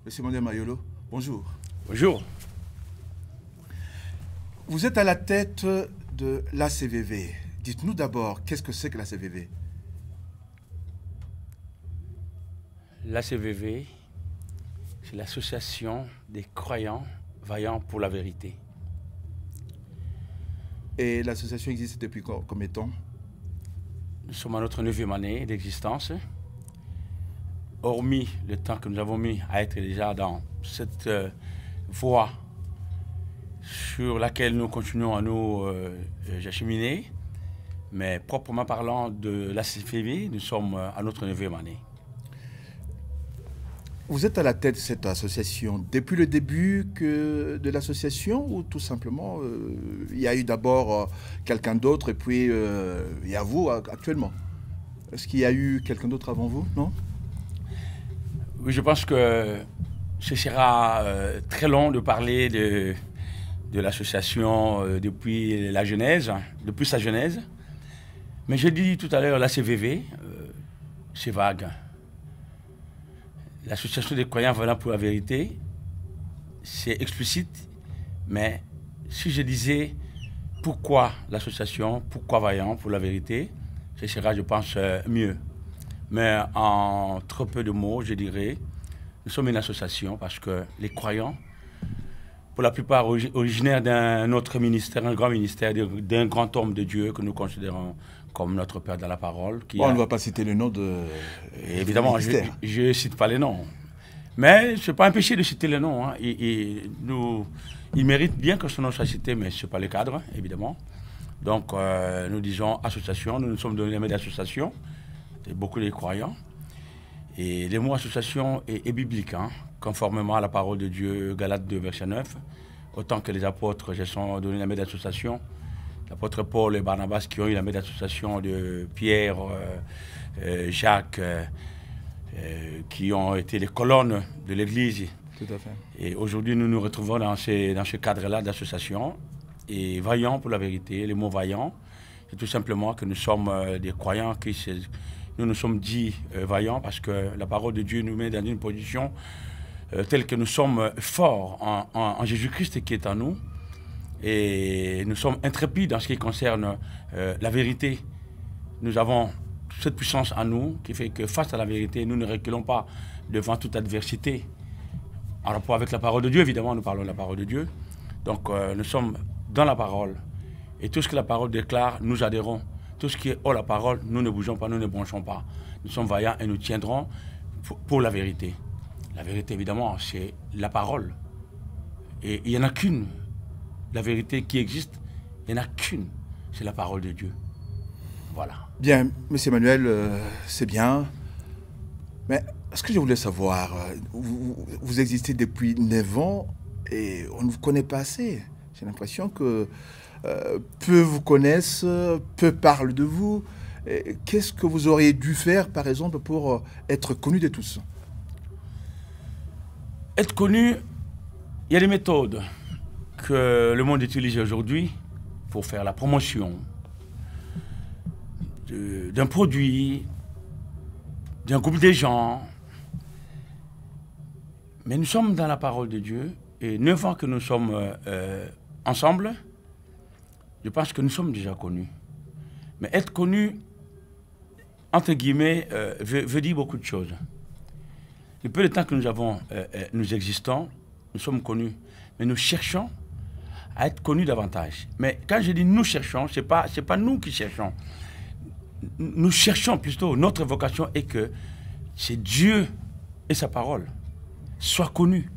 Monsieur Manuel Mayolo, bonjour. Bonjour. Vous êtes à la tête de l'ACVV. Dites-nous d'abord, qu'est-ce que c'est que l'ACVV? L'ACVV, c'est l'association des croyants vaillants pour la vérité. Et l'association existe depuis combien de temps? Nous sommes à notre 9e année d'existence. Hormis le temps que nous avons mis à être déjà dans cette voie sur laquelle nous continuons à nous acheminer, mais proprement parlant de l'ACVV, nous sommes à notre 9e année. Vous êtes à la tête de cette association depuis le début de l'association ou tout simplement il y a eu d'abord quelqu'un d'autre et puis il y a vous actuellement? Est-ce qu'il y a eu quelqu'un d'autre avant vous, non? Oui, je pense que ce sera très long de parler de l'association depuis la genèse, depuis sa genèse. Mais j'ai dit tout à l'heure, l'ACVV, c'est vague. L'association des croyants vaillants pour la vérité, c'est explicite, mais si je disais pourquoi l'association, pourquoi vaillant pour la vérité, ce sera, je pense, mieux. Mais en trop peu de mots, je dirais, nous sommes une association parce que les croyants, pour la plupart originaires d'un autre ministère, un grand ministère, d'un grand homme de Dieu que nous considérons comme notre Père dans la parole. On ne va pas citer le nom de... Évidemment, je ne cite pas les noms. Mais ce n'est pas un péché de citer les noms. Hein. Il mérite bien que son nom soit cité, mais ce n'est pas le cadre, évidemment. Donc, nous disons association, nous nous sommes donnés les d'association, beaucoup de croyants. Et le mot association est biblique, hein, conformément à la parole de Dieu, Galates 2, verset 9. Autant que les apôtres se sont donnés la main d'association, l'apôtre Paul et Barnabas qui ont eu la main d'association de Pierre, Jacques, qui ont été les colonnes de l'Église. Tout à fait. Et aujourd'hui, nous nous retrouvons dans ce cadre-là d'association. Et vaillant pour la vérité, le mot vaillant, c'est tout simplement que nous sommes des croyants qui nous nous sommes dit vaillants parce que la parole de Dieu nous met dans une position telle que nous sommes forts en Jésus-Christ qui est en nous. Et nous sommes intrépides en ce qui concerne la vérité. Nous avons cette puissance en nous qui fait que face à la vérité, nous ne reculons pas devant toute adversité. En rapport avec la parole de Dieu, évidemment, nous parlons de la parole de Dieu. Donc nous sommes dans la parole. Et tout ce que la parole déclare, nous adhérons. Tout ce qui est hors la parole, nous ne bougeons pas, nous ne branchons pas. Nous sommes vaillants et nous tiendrons pour la vérité. La vérité, évidemment, c'est la parole. Et il n'y en a qu'une. La vérité qui existe, il n'y en a qu'une. C'est la parole de Dieu. Voilà. Bien, monsieur Emmanuel, c'est bien. Mais ce que je voulais savoir, vous existez depuis 9 ans et on ne vous connaît pas assez. J'ai l'impression que peu vous connaissent, peu parlent de vous. Qu'est-ce que vous auriez dû faire, par exemple, pour être connu de tous? Être connu, il y a des méthodes que le monde utilise aujourd'hui pour faire la promotion d'un produit, d'un groupe de gens. Mais nous sommes dans la parole de Dieu et 9 ans que nous sommes ensemble, je pense que nous sommes déjà connus. Mais être connu, entre guillemets, veut dire beaucoup de choses. Le peu de temps que nous existons, nous sommes connus. Mais nous cherchons à être connus davantage. Mais quand je dis nous cherchons, ce n'est pas nous qui cherchons. Nous cherchons plutôt, notre vocation est que c'est Dieu et sa parole soient connus.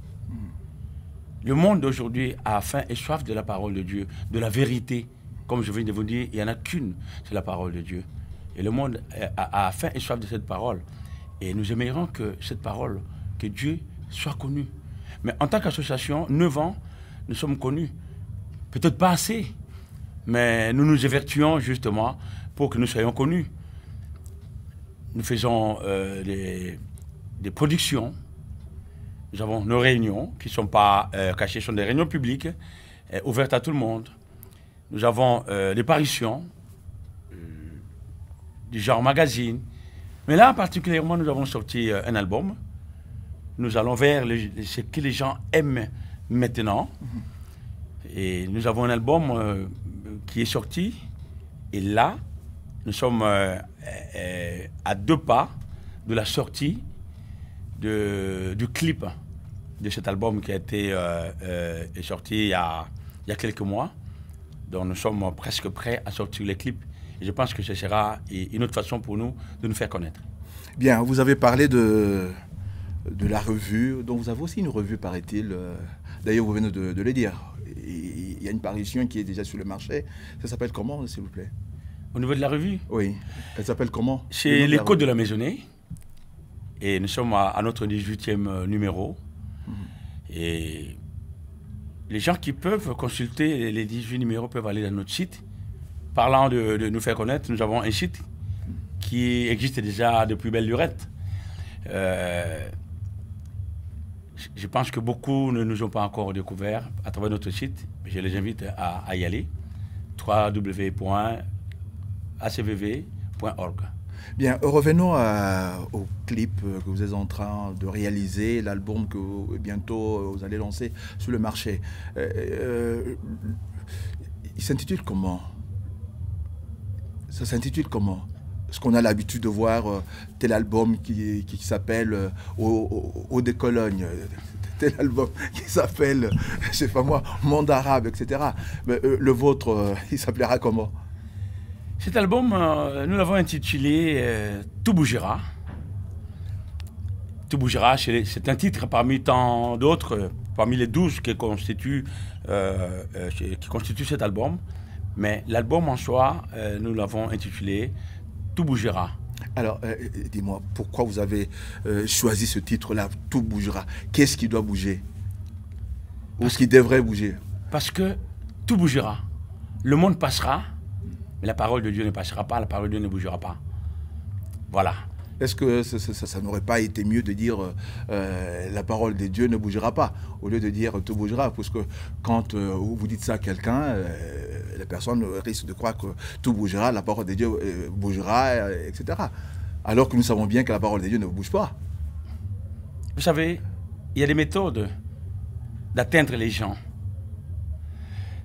Le monde d'aujourd'hui a faim et soif de la parole de Dieu, de la vérité. Comme je viens de vous dire, il n'y en a qu'une, c'est la parole de Dieu. Et le monde a faim et soif de cette parole. Et nous aimerions que cette parole, que Dieu soit connu. Mais en tant qu'association, 9 ans, nous sommes connus. Peut-être pas assez, mais nous nous évertuons justement pour que nous soyons connus. Nous faisons des productions. Nous avons nos réunions qui ne sont pas cachées, ce sont des réunions publiques, ouvertes à tout le monde. Nous avons des parutions, du genre magazine. Mais là, particulièrement, nous avons sorti un album nous allons vers ce que les gens aiment maintenant. Et nous avons un album qui est sorti. Et là, nous sommes à 2 pas de la sortie du clip de cet album qui a été est sorti il y a quelques mois. Donc nous sommes presque prêts à sortir les clips. Et je pense que ce sera une autre façon pour nous de nous faire connaître. Bien, vous avez parlé de la revue, dont vous avez aussi une revue, paraît-il. D'ailleurs, vous venez de le dire. Il y a une parution qui est déjà sur le marché. Ça s'appelle comment, s'il vous plaît? Au niveau de la revue? Oui. Elle s'appelle comment? C'est L'écho de la Maisonnée. Et nous sommes à notre 18e numéro. Et les gens qui peuvent consulter les 18 numéros peuvent aller dans notre site. Parlant de nous faire connaître, nous avons un site qui existe déjà depuis belle lurette. Je pense que beaucoup ne nous ont pas encore découvert à travers notre site. Je les invite à y aller. www.acvv.org. Bien, revenons au clip que vous êtes en train de réaliser, l'album que bientôt vous allez lancer sur le marché. Il s'intitule comment? Ça s'intitule comment? Parce qu'on a l'habitude de voir tel album qui s'appelle Au des Colognes, tel album qui s'appelle, je sais pas moi, Monde Arabe, etc. Mais le vôtre, il s'appellera comment? Cet album, nous l'avons intitulé Tout bougera. Tout bougera, c'est un titre parmi tant d'autres, parmi les 12 qui constituent cet album. Mais l'album en soi, nous l'avons intitulé Tout bougera. Alors, dis-moi, pourquoi vous avez choisi ce titre-là, Tout bougera? Qu'est-ce qui doit bouger? Ou ce qui devrait bouger? Parce que tout bougera. Le monde passera, mais la parole de Dieu ne passera pas, la parole de Dieu ne bougera pas. Voilà. Est-ce que ça n'aurait pas été mieux de dire la parole de Dieu ne bougera pas, au lieu de dire tout bougera? Parce que quand vous dites ça à quelqu'un, la personne risque de croire que tout bougera, la parole de Dieu bougera, etc. Alors que nous savons bien que la parole de Dieu ne bouge pas. Vous savez, il y a des méthodes d'atteindre les gens.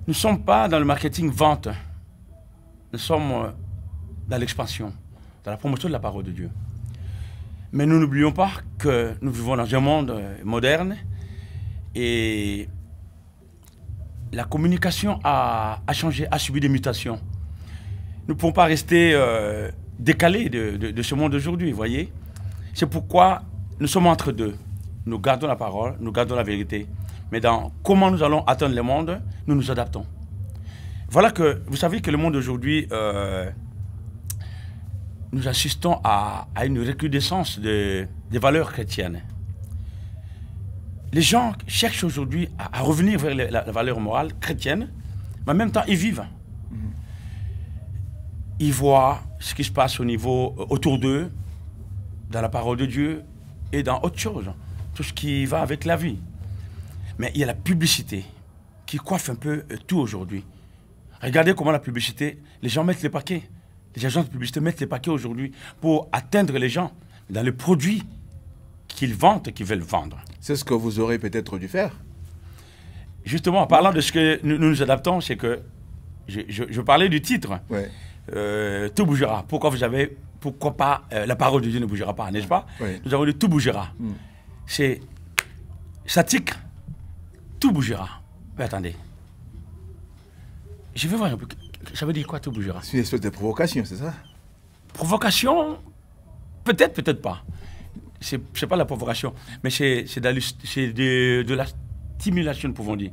Nous ne sommes pas dans le marketing vente. Nous sommes dans l'expansion, dans la promotion de la parole de Dieu. Mais nous n'oublions pas que nous vivons dans un monde moderne et la communication a changé, a subi des mutations. Nous ne pouvons pas rester décalés de ce monde d'aujourd'hui, vous voyez. C'est pourquoi nous sommes entre deux. Nous gardons la parole, nous gardons la vérité. Mais dans comment nous allons atteindre le monde, nous nous adaptons. Voilà que, vous savez que le monde d'aujourd'hui, nous assistons à une recrudescence des valeurs chrétiennes. Les gens cherchent aujourd'hui à revenir vers la valeur morale chrétienne, mais en même temps, ils vivent. Ils voient ce qui se passe au niveau autour d'eux, dans la parole de Dieu et dans autre chose, tout ce qui va avec la vie. Mais il y a la publicité qui coiffe un peu tout aujourd'hui. Regardez comment la publicité, les gens mettent les paquets. Les agents de publicité mettent les paquets aujourd'hui pour atteindre les gens dans les produits qu'ils vendent et qu'ils veulent vendre. C'est ce que vous aurez peut-être dû faire. Justement, en parlant de ce que nous nous adaptons, c'est que je parlais du titre. Ouais. Tout bougera. Pourquoi pas la parole de Dieu ne bougera pas, n'est-ce pas? Ouais. Nous avons dit tout bougera. C'est statique, tout bougera. Mais attendez. Je vais voir un peu. Ça veut dire quoi, tout bougera? C'est une espèce de provocation, c'est ça? Provocation? Peut-être, peut-être pas. C'est pas la provocation, mais c'est de la stimulation, nous pouvons dire.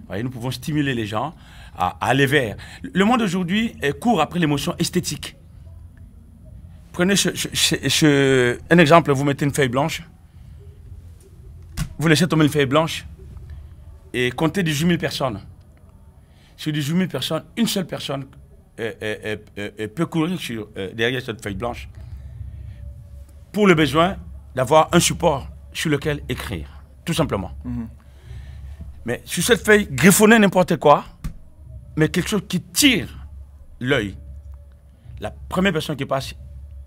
Voyez, nous pouvons stimuler les gens à aller vers. Le monde aujourd'hui court après l'émotion esthétique. Prenez un exemple, vous mettez une feuille blanche, vous laissez tomber une feuille blanche et comptez 18 000 personnes. Sur 18 000 personnes, une seule personne peut courir derrière cette feuille blanche pour le besoin d'avoir un support sur lequel écrire, tout simplement. Mais sur cette feuille, griffonner n'importe quoi, mais quelque chose qui tire l'œil. La première personne qui passe,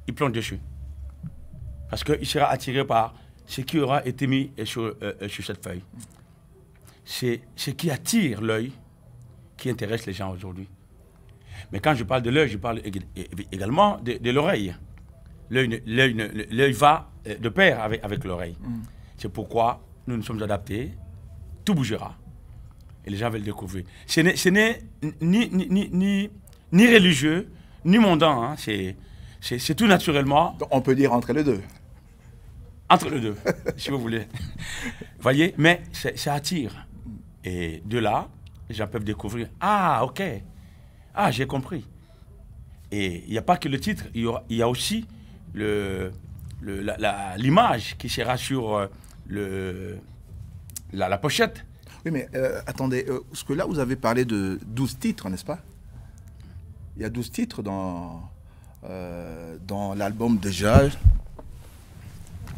il plonge dessus. Parce qu'il sera attiré par ce qui aura été mis sur cette feuille. C'est ce qui attire l'œil, qui intéresse les gens aujourd'hui. Mais quand je parle de l'œil, je parle également de l'oreille. L'œil va de pair avec l'oreille. C'est pourquoi nous nous sommes adaptés. Tout bougera. Et les gens veulent le découvrir. Ce n'est ni religieux, ni mondain. Hein. C'est tout naturellement. Donc on peut dire entre les deux. Entre les deux, si vous voulez. Voyez, mais ça attire. Et de là, les gens peuvent découvrir. Ah, ok. Ah, j'ai compris. Et il n'y a pas que le titre, il y a aussi l'image qui sera sur la pochette. Oui, mais attendez, parce que là, vous avez parlé de 12 titres, n'est-ce pas? Il y a 12 titres dans l'album déjà.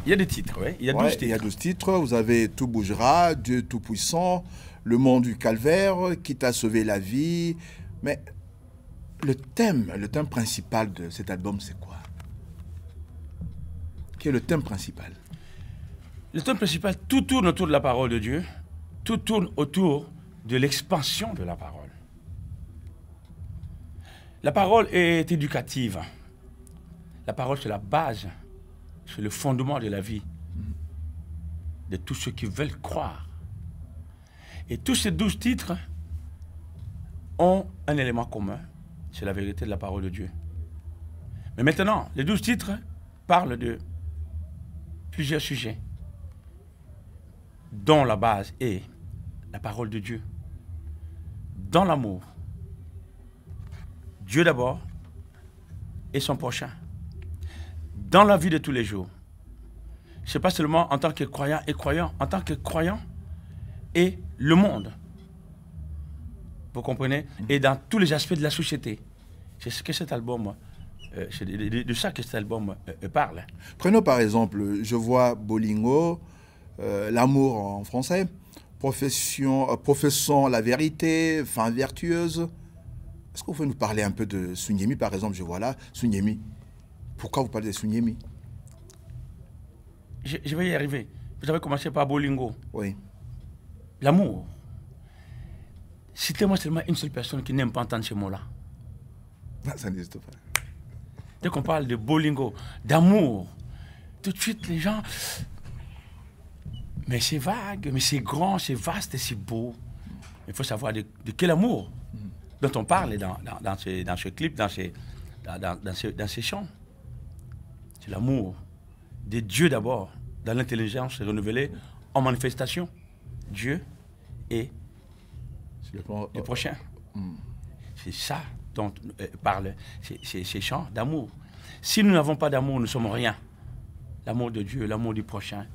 Il y a des titres, oui. Il y a 12 titres. Il y a 12 titres. Vous avez Tout bougera, Dieu Tout-Puissant, Le monde du calvaire, Qui t'a sauvé la vie. Mais le thème principal de cet album, c'est quoi? Quel est le thème principal? Le thème principal, tout tourne autour de la parole de Dieu. Tout tourne autour de l'expansion de la parole. La parole est éducative. La parole, c'est la base, c'est le fondement de la vie de tous ceux qui veulent croire. Et tous ces 12 titres ont un élément commun, c'est la vérité de la parole de Dieu. Mais maintenant, les 12 titres parlent de plusieurs sujets, dont la base est la parole de Dieu. Dans l'amour, Dieu d'abord et son prochain. Dans la vie de tous les jours. Ce n'est pas seulement en tant que croyant et croyant, en tant que croyant et le monde. Vous comprenez? Et dans tous les aspects de la société. C'est ce que cet album, c'est de ça que cet album parle. Prenons par exemple, je vois Bolingo, l'amour en français, professant la vérité, fin vertueuse. Est-ce que vous pouvez nous parler un peu de Sunyemi, par exemple? Je vois là, Sunyemi. Pourquoi vous parlez de Sunyemi? Je vais y arriver. Vous avez commencé par Bolingo. Oui. L'amour. Citez-moi seulement une seule personne qui n'aime pas entendre ce mot-là. Non, ça n'existe pas. Dès qu'on parle de Bolingo, d'amour, tout de suite les gens... Mais c'est vague, mais c'est grand, c'est vaste et c'est beau. Il faut savoir de quel amour dont on parle dans ce clip, dans ces chants. C'est l'amour de Dieu d'abord, dans l'intelligence renouvelée en manifestation. Dieu et le prochain. C'est ça dont parlent ces chants d'amour. Si nous n'avons pas d'amour, nous ne sommes rien. L'amour de Dieu, l'amour du prochain.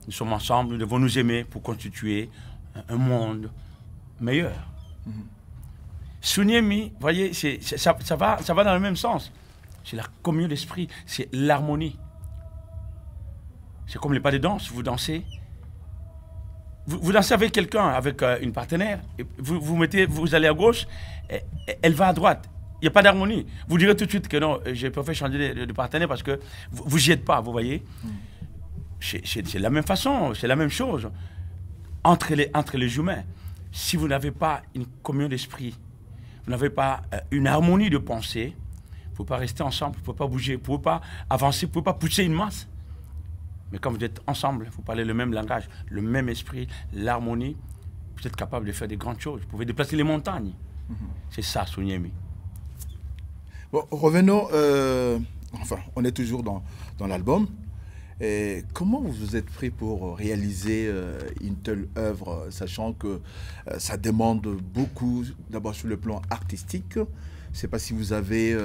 Nous sommes ensemble, nous devons nous aimer pour constituer un monde meilleur. Sunyemi, voyez, ça va dans le même sens. C'est la communion d'esprit, c'est l'harmonie. C'est comme les pas de danse, vous dansez. Vous dansez avec quelqu'un, avec une partenaire, et vous allez à gauche, elle va à droite. Il n'y a pas d'harmonie. Vous direz tout de suite que non, j'ai préféré changer de partenaire parce que vous n'y êtes pas, vous voyez. C'est la même façon, c'est la même chose entre les humains. Si vous n'avez pas une communion d'esprit, vous n'avez pas une harmonie de pensée, vous ne pouvez pas rester ensemble, vous ne pouvez pas bouger, vous ne pouvez pas avancer, vous ne pouvez pas pousser une masse. Mais quand vous êtes ensemble, vous parlez le même langage, le même esprit, l'harmonie, vous êtes capable de faire des grandes choses. Vous pouvez déplacer les montagnes. C'est ça, Sunyemi. Bon, revenons, enfin, on est toujours dans l'album. Et comment vous vous êtes pris pour réaliser une telle œuvre, sachant que ça demande beaucoup, d'abord sur le plan artistique. Je ne sais pas si vous avez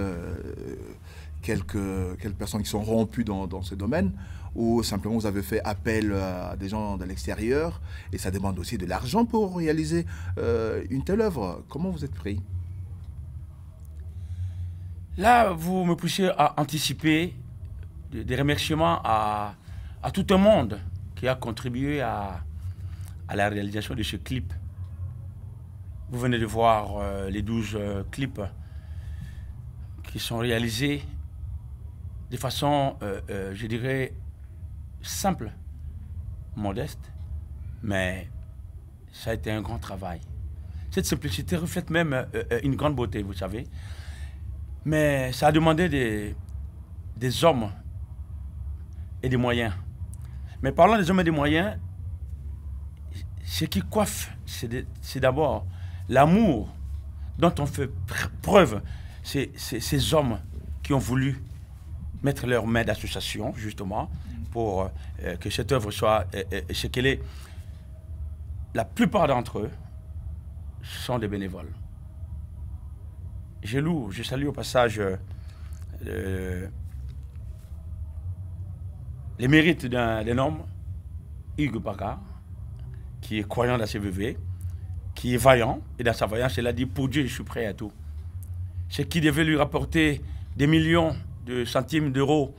quelques personnes qui sont rompues dans ce domaine, ou simplement vous avez fait appel à des gens de l'extérieur, et ça demande aussi de l'argent pour réaliser une telle œuvre. Comment vous êtes pris? Là, vous me poussez à anticiper des remerciements à tout un monde qui a contribué à la réalisation de ce clip. Vous venez de voir les 12 clips qui sont réalisés de façon, je dirais, simple, modeste, mais ça a été un grand travail. Cette simplicité reflète même une grande beauté, vous savez. Mais ça a demandé des hommes et des moyens. Mais parlant des hommes et des moyens, ce qui coiffe, c'est d'abord l'amour dont on fait preuve. Ces hommes qui ont voulu mettre leurs mains d'association, justement, pour que cette œuvre soit ce qu'elle est. La plupart d'entre eux sont des bénévoles. Je salue au passage les mérites d'un homme, Hugues Baka, qui est croyant dans ses VV, qui est vaillant, et dans sa vaillance, il a dit, pour Dieu, je suis prêt à tout. Ce qui devait lui rapporter des millions de centimes d'euros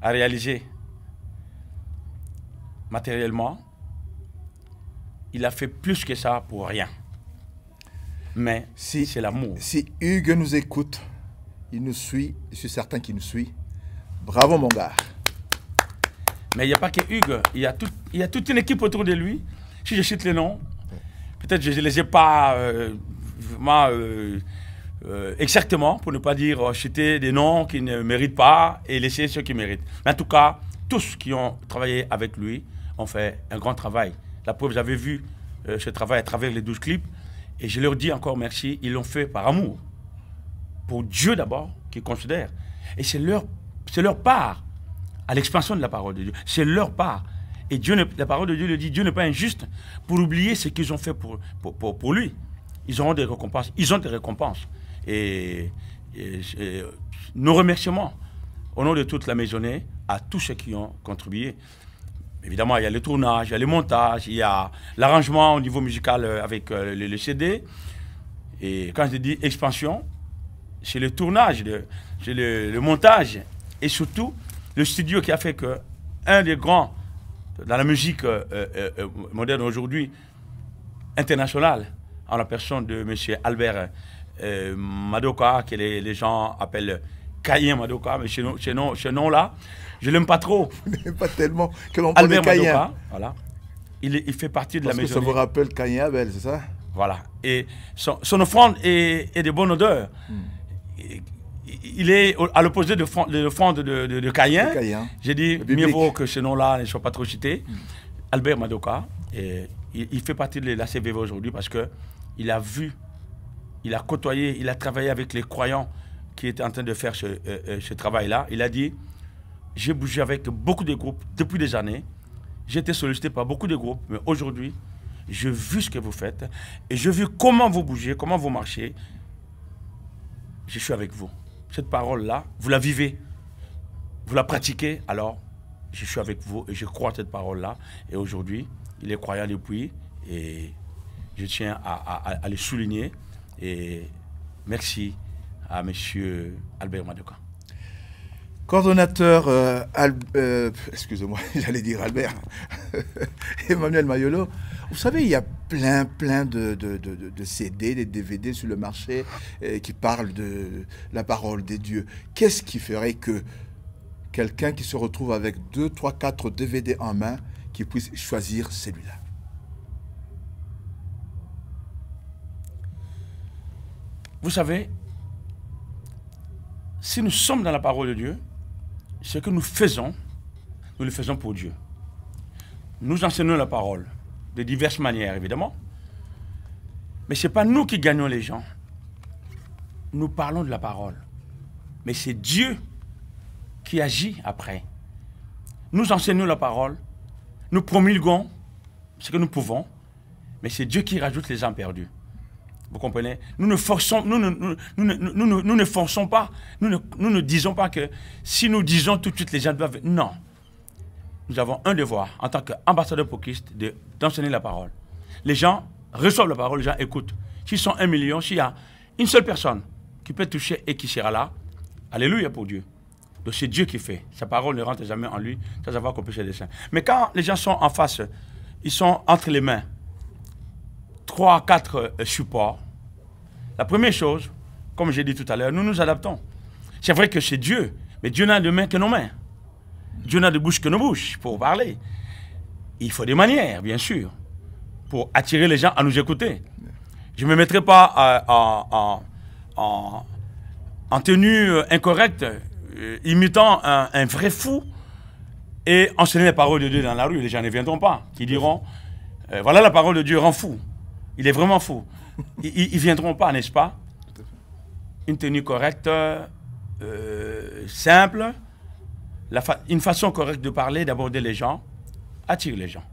à réaliser matériellement, il a fait plus que ça pour rien. Mais c'est l'amour. Si Hugues nous écoute, il nous suit, je suis certain qu'il nous suit. Bravo mon gars. Mais il n'y a pas que Hugues, il y a toute une équipe autour de lui. Si je cite les noms, peut-être je ne les ai pas vraiment exactement, pour ne pas dire citer des noms qui ne méritent pas et laisser ceux qui méritent. Mais en tout cas, tous qui ont travaillé avec lui ont fait un grand travail. La preuve, j'avais vu ce travail à travers les 12 clips et je leur dis encore merci. Ils l'ont fait par amour. Pour Dieu d'abord, qu'ils considèrent. Et c'est leur part à l'expansion de la parole de Dieu. C'est leur part. Et Dieu la parole de Dieu le dit, Dieu n'est pas injuste pour oublier ce qu'ils ont fait pour lui. Ils auront des récompenses. Ils ont des récompenses. Et nos remerciements, au nom de toute la maisonnée, à tous ceux qui ont contribué. Évidemment, il y a le tournage, il y a le montage, il y a l'arrangement au niveau musical avec le CD. Et quand je dis expansion, c'est le tournage, c'est le montage et surtout le studio qui a fait que un des grands dans la musique moderne aujourd'hui, internationale, en la personne de M. Albert Madoka, que les gens appellent Caïen Madoka, mais ce nom-là, je ne l'aime pas trop. Pas tellement que l'on Albert Madoka, voilà. Il fait partie de la maison. Parce que ça vous rappelle Caïen Abel, c'est ça? Voilà. Et son offrande est de bonne odeur. Il est à l'opposé de l'offrande de Caïen. J'ai dit, mieux vaut que ce nom-là ne soit pas trop cité. Albert Madoka, il fait partie de la CVV aujourd'hui parce qu'il a vu, il a côtoyé, il a travaillé avec les croyants qui étaient en train de faire ce travail-là. Il a dit, j'ai bougé avec beaucoup de groupes depuis des années. J'ai été sollicité par beaucoup de groupes, mais aujourd'hui, j'ai vu ce que vous faites et j'ai vu comment vous bougez, comment vous marchez. Je suis avec vous. Cette parole-là, vous la vivez, vous la pratiquez, alors je suis avec vous et je crois à cette parole-là. Et aujourd'hui, il est croyant depuis et je tiens à le souligner. Et merci à M. Albert Madoka. Coordonnateur, excusez-moi, j'allais dire Albert, Emmanuel Mayolo, vous savez, il y a plein de CD, de DVD sur le marché qui parlent de la parole des dieux. Qu'est-ce qui ferait que quelqu'un qui se retrouve avec 2, 3, 4 DVD en main, qui puisse choisir celui-là? Vous savez, si nous sommes dans la parole de Dieu, ce que nous le faisons pour Dieu. Nous enseignons la parole de diverses manières, évidemment. Mais ce n'est pas nous qui gagnons les gens. Nous parlons de la parole. Mais c'est Dieu qui agit après. Nous enseignons la parole, nous promulguons ce que nous pouvons, mais c'est Dieu qui rajoute les âmes perdues. Vous comprenez? Nous ne forçons, nous ne forçons pas, nous ne disons pas que si nous disons tout de suite les gens doivent... Non. Nous avons un devoir en tant qu'ambassadeur pour Christ d'enseigner la parole. Les gens reçoivent la parole, les gens écoutent. S'ils sont 1 million, s'il y a une seule personne qui peut toucher et qui sera là, alléluia pour Dieu. Donc c'est Dieu qui fait. Sa parole ne rentre jamais en lui sans avoir accompli ses desseins. Mais quand les gens sont en face, ils sont entre les mains, 3, 4 supports. La première chose, comme j'ai dit tout à l'heure, nous nous adaptons. C'est vrai que c'est Dieu, mais Dieu n'a de mains que nos mains. Dieu n'a de bouche que nos bouches pour parler. il faut des manières, bien sûr, pour attirer les gens à nous écouter. Je ne me mettrai pas en tenue incorrecte, imitant un vrai fou, et enseigner les paroles de Dieu dans la rue. Les gens ne viendront pas, qui diront, voilà la parole de Dieu rend fou. Il est vraiment fou. Ils ne viendront pas, n'est-ce pas? Une tenue correcte, simple, une façon correcte de parler, d'aborder les gens, attire les gens.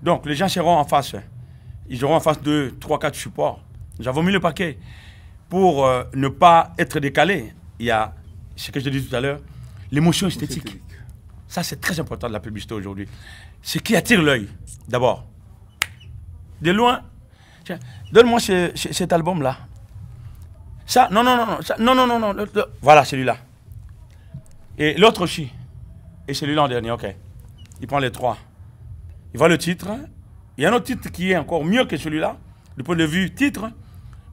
Donc, les gens seront en face. Ils auront en face 2, 3, 4 supports. Nous avons mis le paquet pour ne pas être décalé. Il y a, ce que je disais tout à l'heure, l'émotion esthétique. Ça, c'est très important de la publicité aujourd'hui. Ce qui attire l'œil, d'abord. De loin, donne-moi cet album-là. Ça, non, non, non, non, ça, non, non, non, non, voilà, celui-là. Et l'autre aussi. Et celui-là en dernier, ok. Il prend les 3. Il voit le titre. Il y a un autre titre qui est encore mieux que celui-là, du point de vue titre,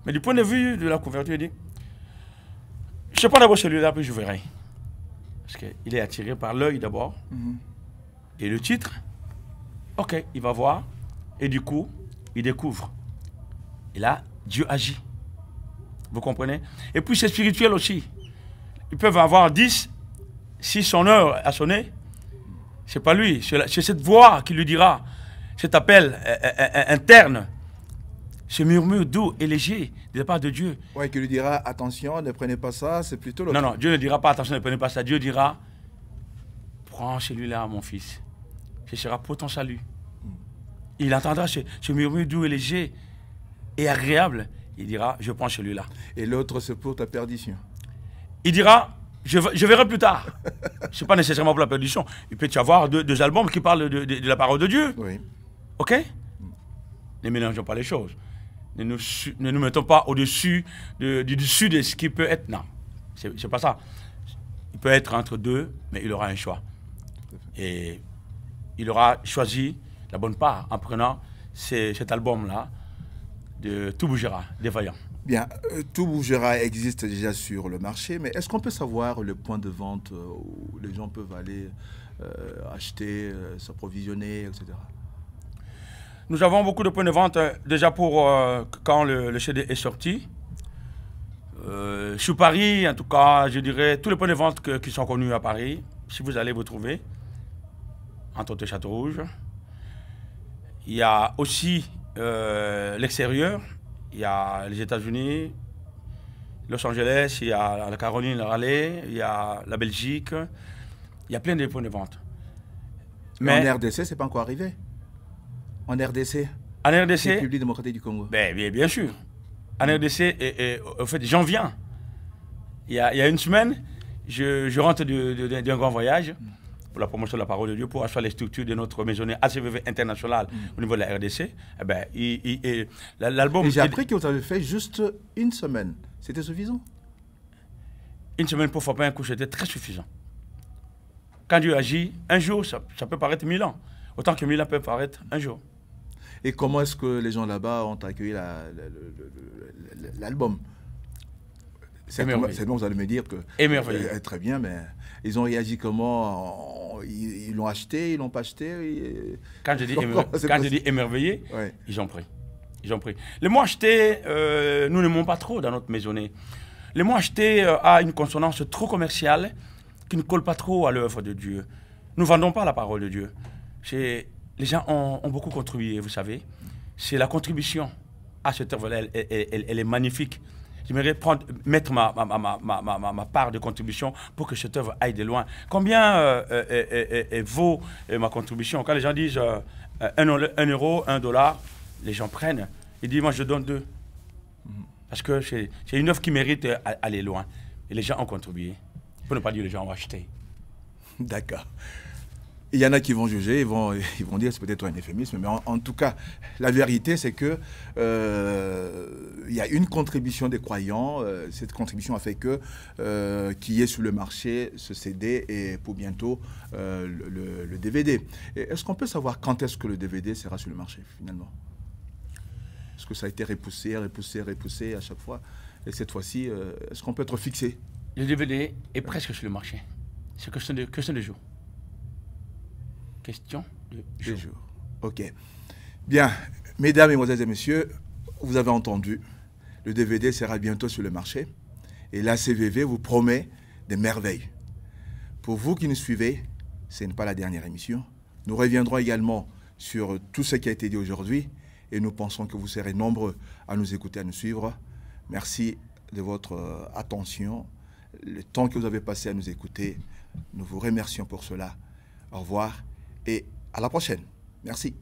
mais du point de vue de la couverture, il dit, je sais pas d'abord celui-là, puis je verrai. Parce qu'il est attiré par l'œil d'abord. Et le titre, ok, il va voir. Et du coup, il découvre. Et là, Dieu agit. Vous comprenez? Et puis c'est spirituel aussi. Ils peuvent avoir 10, si son heure a sonné, c'est pas lui, c'est cette voix qui lui dira, cet appel interne, ce murmure doux et léger de la part de Dieu. Oui, qui lui dira, attention, ne prenez pas ça, c'est plutôt le... Non, non, Dieu ne dira pas, attention, ne prenez pas ça. Dieu dira, prends celui-là, mon fils. Ce sera pour ton salut. Il entendra ce murmure doux et léger et agréable. Il dira, je prends celui-là. Et l'autre, c'est pour ta perdition. Il dira, je verrai plus tard. Ce n'est pas nécessairement pour la perdition. Il peut y avoir deux albums qui parlent de la parole de Dieu. Oui. OK? Ne mélangeons pas les choses. Ne nous mettons pas au-dessus du dessus de ce qui peut être. Non, c'est pas ça. Il peut être entre deux, mais il aura un choix. Et il aura choisi la bonne part en prenant cet album-là de Tout bougera, des Vaillants. Bien, Tout bougera existe déjà sur le marché, mais est-ce qu'on peut savoir le point de vente où les gens peuvent aller acheter, s'approvisionner, etc. Nous avons beaucoup de points de vente déjà pour quand le CD est sorti. Sur Paris, en tout cas, je dirais, tous les points de vente qui sont connus à Paris, si vous allez vous trouver, entre autres Château-Rouge. Il y a aussi l'extérieur, il y a les États-Unis, Los Angeles, il y a la Caroline, le Raleigh, il y a la Belgique, il y a plein de points de vente. Mais en RDC, c'est pas encore arrivé. En RDC, en RDC, République démocratique du Congo. Bien sûr. En RDC, en fait, j'en viens. Il y a une semaine, je rentre d'un grand voyage pour la promotion de la parole de Dieu, pour asseoir les structures de notre maisonnée ACVV internationale au niveau de la RDC. Eh ben, l'album... Et j'ai appris que vous avez fait juste une semaine. C'était suffisant? Une semaine pour frapper un coup, c'était très suffisant. Quand Dieu agit, un jour, ça peut paraître 1000 ans. Autant que 1000 ans peuvent paraître un jour. Et comment est-ce que les gens là-bas ont accueilli l'album? C'est bon, vous allez me dire que... Émerveillé. Très bien, mais ils ont réagi comment? Ils l'ont acheté, ils l'ont pas acheté? Quand je dis émerveillé, ouais. Ils ont pris. Ils ont pris. Les mots achetés, nous ne menons pas trop dans notre maisonnée. Les mots achetés a une consonance trop commerciale qui ne colle pas trop à l'œuvre de Dieu. Nous ne vendons pas la parole de Dieu. Les gens ont beaucoup contribué, vous savez. C'est la contribution à cette œuvre-là, elle est magnifique. J'aimerais mettre ma part de contribution pour que cette œuvre aille de loin. Combien vaut ma contribution? Quand les gens disent 1 euro, 1 dollar, les gens prennent. Ils disent, moi je donne 2. Parce que c'est une œuvre qui mérite aller loin. Et les gens ont contribué. Pour ne pas dire les gens ont acheté. D'accord. Il y en a qui vont juger, ils vont dire c'est peut-être un euphémisme, mais en tout cas, la vérité c'est que il y a une contribution des croyants. Cette contribution a fait que qu'il y ait sur le marché ce CD et pour bientôt le DVD. Est-ce qu'on peut savoir quand est-ce que le DVD sera sur le marché finalement? Est-ce que ça a été repoussé à chaque fois? Et cette fois-ci, est-ce qu'on peut être fixé? Le DVD est presque sur le marché. C'est question de jours. Question de jours. Ok. Bien, mesdames, mesdemoiselles et messieurs, vous avez entendu, le DVD sera bientôt sur le marché et la CVV vous promet des merveilles. Pour vous qui nous suivez, ce n'est pas la dernière émission. Nous reviendrons également sur tout ce qui a été dit aujourd'hui et nous pensons que vous serez nombreux à nous écouter, à nous suivre. Merci de votre attention, le temps que vous avez passé à nous écouter. Nous vous remercions pour cela. Au revoir et à la prochaine. Merci.